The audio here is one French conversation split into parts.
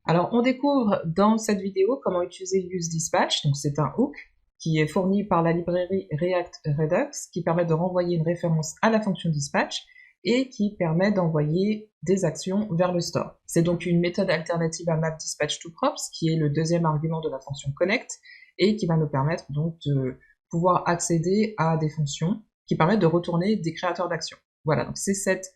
Alors, on découvre dans cette vidéo comment utiliser UseDispatch. Donc, c'est un hook qui est fourni par la librairie React Redux qui permet de renvoyer une référence à la fonction dispatch et qui permet d'envoyer des actions vers le store. C'est donc une méthode alternative à map_dispatch_to_props qui est le deuxième argument de la fonction connect et qui va nous permettre donc de pouvoir accéder à des fonctions qui permettent de retourner des créateurs d'actions. Voilà, donc c'est cette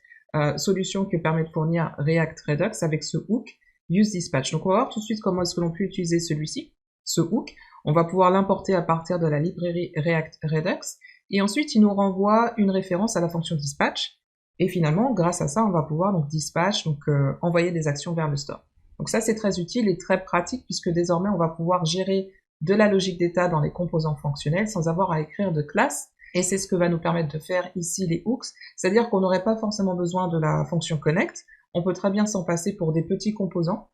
solution que permet de fournir React Redux avec ce hook UseDispatch. Donc on va voir tout de suite comment est-ce que l'on peut utiliser celui-ci, ce hook. On va pouvoir l'importer à partir de la librairie React Redux et ensuite il nous renvoie une référence à la fonction dispatch et finalement grâce à ça on va pouvoir donc dispatch, donc envoyer des actions vers le store. Donc ça c'est très utile et très pratique puisque désormais on va pouvoir gérer de la logique d'état dans les composants fonctionnels sans avoir à écrire de classe. Et c'est ce que va nous permettre de faire ici les hooks, c'est-à-dire qu'on n'aurait pas forcément besoin de la fonction connect, on peut très bien s'en passer pour des petits composants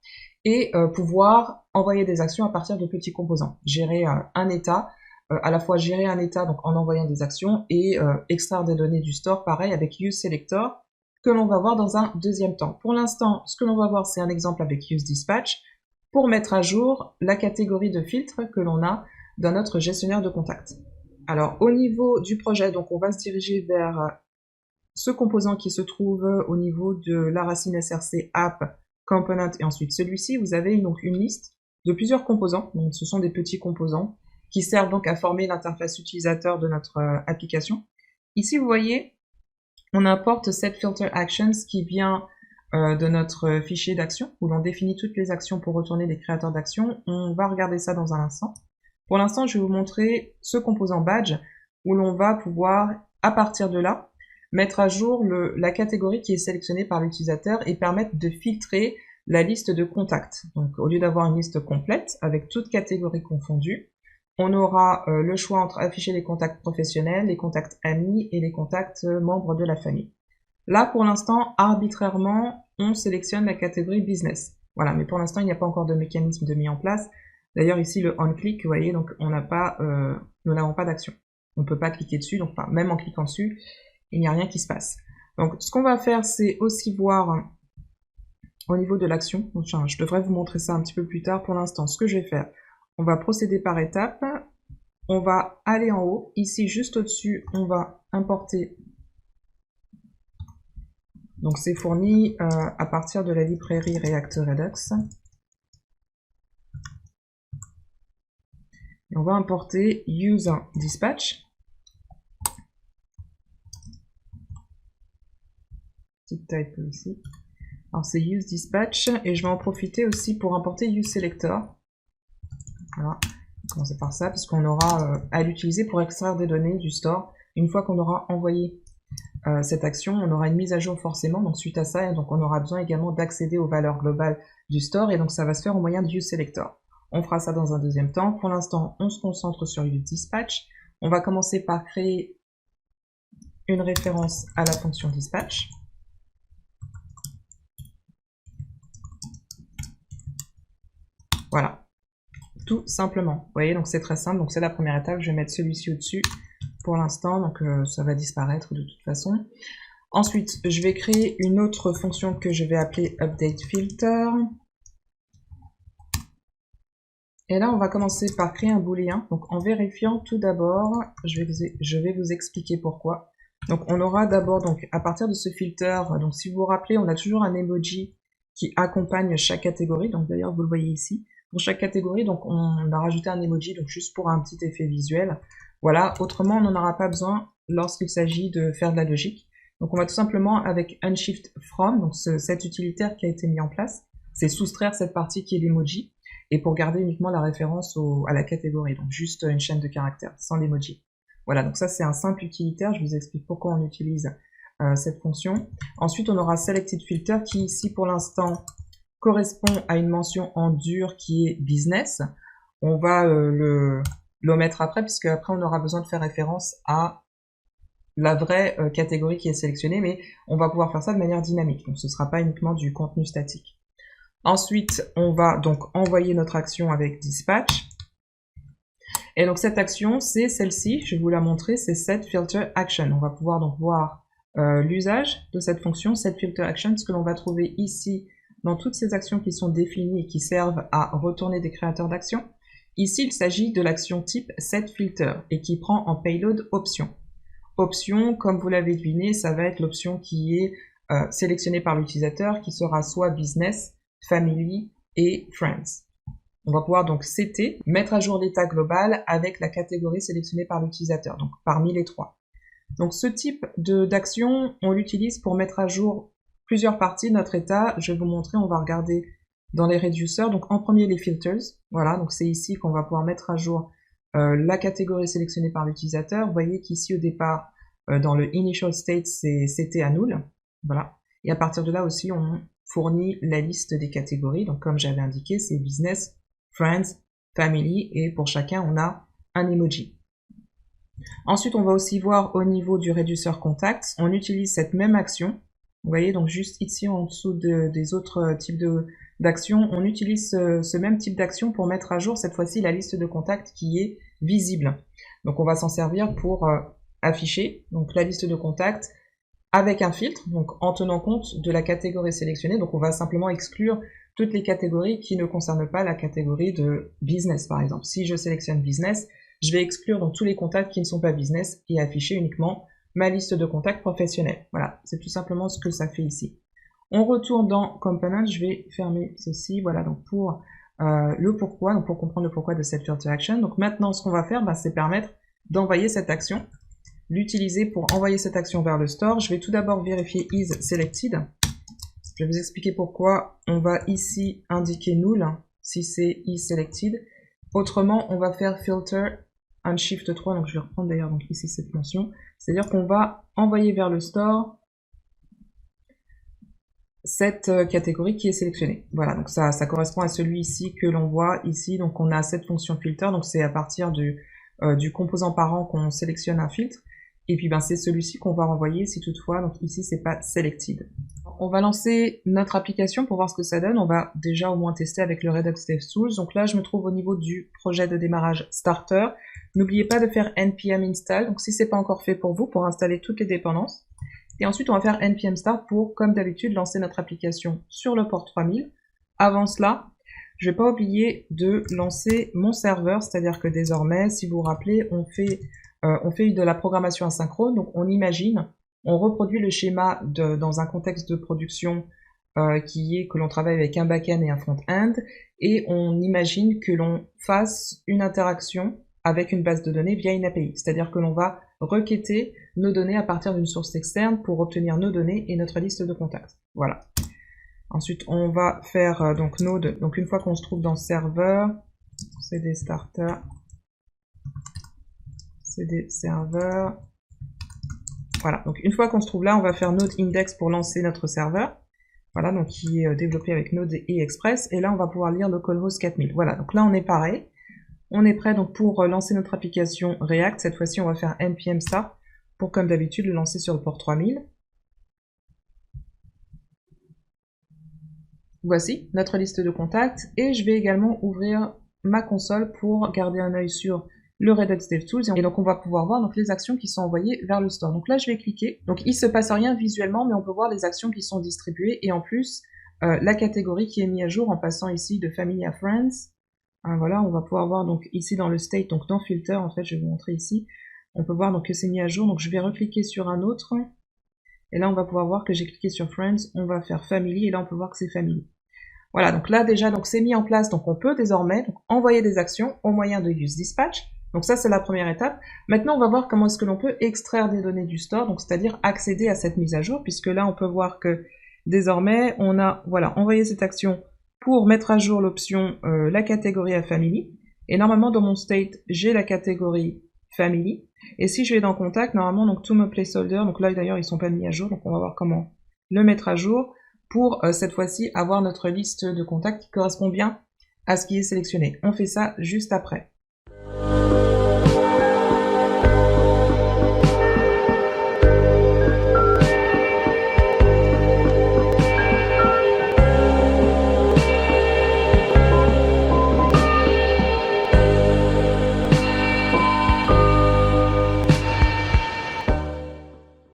et pouvoir envoyer des actions à partir de petits composants. Gérer un état, à la fois gérer un état donc en envoyant des actions et extraire des données du store, pareil avec useSelector, que l'on va voir dans un deuxième temps. Pour l'instant, ce que l'on va voir, c'est un exemple avec useDispatch pour mettre à jour la catégorie de filtres que l'on a dans notre gestionnaire de contacts. Alors, au niveau du projet, donc on va se diriger vers ce composant qui se trouve au niveau de la racine src app component et ensuite celui-ci. Vous avez donc une liste de plusieurs composants. Donc, ce sont des petits composants qui servent donc à former l'interface utilisateur de notre application. Ici, vous voyez, on importe cette filter actions qui vient de notre fichier d'action où l'on définit toutes les actions pour retourner des créateurs d'actions. On va regarder ça dans un instant. Pour l'instant, je vais vous montrer ce composant badge où l'on va pouvoir, à partir de là, mettre à jour la catégorie qui est sélectionnée par l'utilisateur et permettre de filtrer la liste de contacts. Donc, au lieu d'avoir une liste complète avec toutes catégories confondues, on aura le choix entre afficher les contacts professionnels, les contacts amis et les contacts membres de la famille. Là, pour l'instant, arbitrairement, on sélectionne la catégorie business. Voilà, mais pour l'instant, il n'y a pas encore de mécanisme de mis en place. D'ailleurs, ici, le on-click, vous voyez, donc nous n'avons pas d'action. On ne peut pas cliquer dessus, donc même en cliquant dessus, il n'y a rien qui se passe. Donc, ce qu'on va faire, c'est aussi voir au niveau de l'action. Je devrais vous montrer ça un petit peu plus tard. Pour l'instant, ce que je vais faire, on va procéder par étapes. On va aller en haut. Ici, juste au-dessus, on va importer. Donc, c'est fourni à partir de la librairie React Redux. Et on va importer UseDispatch. Petite type ici. Alors c'est UseDispatch et je vais en profiter aussi pour importer useSelector. Voilà, on va commencer par ça parce qu'on aura à l'utiliser pour extraire des données du store. Une fois qu'on aura envoyé cette action, on aura une mise à jour forcément, donc suite à ça, et donc on aura besoin également d'accéder aux valeurs globales du store et donc ça va se faire au moyen de useSelector. On fera ça dans un deuxième temps. Pour l'instant, on se concentre sur UseDispatch. On va commencer par créer une référence à la fonction dispatch. Voilà, tout simplement. Vous voyez, donc c'est très simple. Donc c'est la première étape. Je vais mettre celui-ci au-dessus pour l'instant. Donc ça va disparaître de toute façon. Ensuite, je vais créer une autre fonction que je vais appeler updateFilter. Et là, on va commencer par créer un booléen. Donc en vérifiant tout d'abord, je vais vous expliquer pourquoi. Donc on aura d'abord, donc à partir de ce filter, donc si vous vous rappelez, on a toujours un emoji qui accompagne chaque catégorie. Donc d'ailleurs, vous le voyez ici. Pour chaque catégorie, donc on a rajouté un emoji, donc juste pour un petit effet visuel. Voilà, autrement, on n'en aura pas besoin lorsqu'il s'agit de faire de la logique. Donc on va tout simplement, avec unshift_from, donc cet utilitaire qui a été mis en place, c'est soustraire cette partie qui est l'emoji, et pour garder uniquement la référence à la catégorie, donc juste une chaîne de caractères, sans l'emoji. Voilà, donc ça c'est un simple utilitaire, je vous explique pourquoi on utilise cette fonction. Ensuite, on aura selectedFilter qui ici pour l'instant correspond à une mention en dur qui est business. On va l'omettre après, puisque après on aura besoin de faire référence à la vraie catégorie qui est sélectionnée, mais on va pouvoir faire ça de manière dynamique, donc ce ne sera pas uniquement du contenu statique. Ensuite, on va donc envoyer notre action avec dispatch. Et donc cette action, c'est celle-ci, je vais vous la montrer, c'est setFilterAction. On va pouvoir donc voir l'usage de cette fonction, setFilterAction, ce que l'on va trouver ici dans toutes ces actions qui sont définies et qui servent à retourner des créateurs d'actions. Ici, il s'agit de l'action type setFilter et qui prend en payload option. Option, comme vous l'avez deviné, ça va être l'option qui est sélectionnée par l'utilisateur, qui sera soit business, family et friends. On va pouvoir donc setter, mettre à jour l'état global avec la catégorie sélectionnée par l'utilisateur, donc parmi les trois. Donc ce type d'action, on l'utilise pour mettre à jour plusieurs parties de notre état. Je vais vous montrer, on va regarder dans les reducers. Donc en premier les filters, voilà, donc c'est ici qu'on va pouvoir mettre à jour la catégorie sélectionnée par l'utilisateur. Vous voyez qu'ici au départ, dans le initial state, c'était à null, voilà. Et à partir de là aussi, on fournit la liste des catégories. Donc comme j'avais indiqué, c'est business, friends, family, et pour chacun, on a un emoji. Ensuite, on va aussi voir au niveau du réduceur contacts, on utilise cette même action. Vous voyez, donc juste ici en dessous des autres types d'actions, on utilise ce même type d'action pour mettre à jour cette fois-ci la liste de contacts qui est visible. Donc on va s'en servir pour afficher donc la liste de contacts avec un filtre, donc en tenant compte de la catégorie sélectionnée. Donc on va simplement exclure toutes les catégories qui ne concernent pas la catégorie de business par exemple. Si je sélectionne business, je vais exclure donc tous les contacts qui ne sont pas business et afficher uniquement ma liste de contacts professionnels. Voilà, c'est tout simplement ce que ça fait ici. On retourne dans Component, je vais fermer ceci, voilà, donc pour le pourquoi, donc pour comprendre le pourquoi de cette filter action. Donc maintenant, ce qu'on va faire, c'est permettre d'envoyer cette action, l'utiliser pour envoyer cette action vers le store. Je vais tout d'abord vérifier is selected. Je vais vous expliquer pourquoi. On va ici indiquer null si c'est is selected. Autrement, on va faire filter un shift 3, donc je vais reprendre d'ailleurs donc ici cette mention, c'est-à-dire qu'on va envoyer vers le store cette catégorie qui est sélectionnée. Voilà, donc ça correspond à celui ici que l'on voit ici, donc on a cette fonction filter, donc c'est à partir du composant parent qu'on sélectionne un filtre, et puis c'est celui-ci qu'on va renvoyer si toutefois, donc ici c'est pas selected. On va lancer notre application pour voir ce que ça donne. On va déjà au moins tester avec le Redux DevTools. Donc là, je me trouve au niveau du projet de démarrage Starter. N'oubliez pas de faire npm install. Donc si c'est pas encore fait pour vous, pour installer toutes les dépendances. Et ensuite, on va faire npm start pour, comme d'habitude, lancer notre application sur le port 3000. Avant cela, je vais pas oublier de lancer mon serveur, c'est-à-dire que désormais, si vous vous rappelez, on fait de la programmation asynchrone. Donc on imagine, on reproduit le schéma dans un contexte de production qui est que l'on travaille avec un back-end et un front-end, et on imagine que l'on fasse une interaction avec une base de données via une API, c'est-à-dire que l'on va requêter nos données à partir d'une source externe pour obtenir nos données et notre liste de contacts. Voilà. Ensuite, on va faire donc node, donc une fois qu'on se trouve dans serveur, cd starter, cd server. Voilà, donc une fois qu'on se trouve là, on va faire node index pour lancer notre serveur. Voilà, donc qui est développé avec Node et Express. Et là, on va pouvoir lire localhost 4000. Voilà, donc là, on est pareil. On est prêt donc pour lancer notre application React. Cette fois-ci, on va faire npm start pour, comme d'habitude, le lancer sur le port 3000. Voici notre liste de contacts. Et je vais également ouvrir ma console pour garder un œil sur le Redux DevTools, et donc on va pouvoir voir donc les actions qui sont envoyées vers le store. Donc là je vais cliquer, donc il se passe rien visuellement, mais on peut voir les actions qui sont distribuées, et en plus la catégorie qui est mise à jour en passant ici de Family à Friends. Voilà, on va pouvoir voir donc ici dans le state, donc dans Filter, en fait je vais vous montrer ici, on peut voir donc que c'est mis à jour, donc je vais recliquer sur un autre, et là on va pouvoir voir que j'ai cliqué sur Friends, on va faire Family, et là on peut voir que c'est Family. Voilà, donc là déjà donc c'est mis en place, donc on peut désormais donc, envoyer des actions au moyen de UseDispatch. Donc ça, c'est la première étape. Maintenant, on va voir comment est-ce que l'on peut extraire des données du store, donc c'est-à-dire accéder à cette mise à jour, puisque là, on peut voir que désormais, on a envoyé cette action pour mettre à jour l'option la catégorie à Family. Et normalement, dans mon state, j'ai la catégorie Family. Et si je vais dans Contact, normalement, donc tous mes placeholders, donc là d'ailleurs, ils sont pas mis à jour, donc on va voir comment le mettre à jour pour cette fois-ci avoir notre liste de contacts qui correspond bien à ce qui est sélectionné. On fait ça juste après.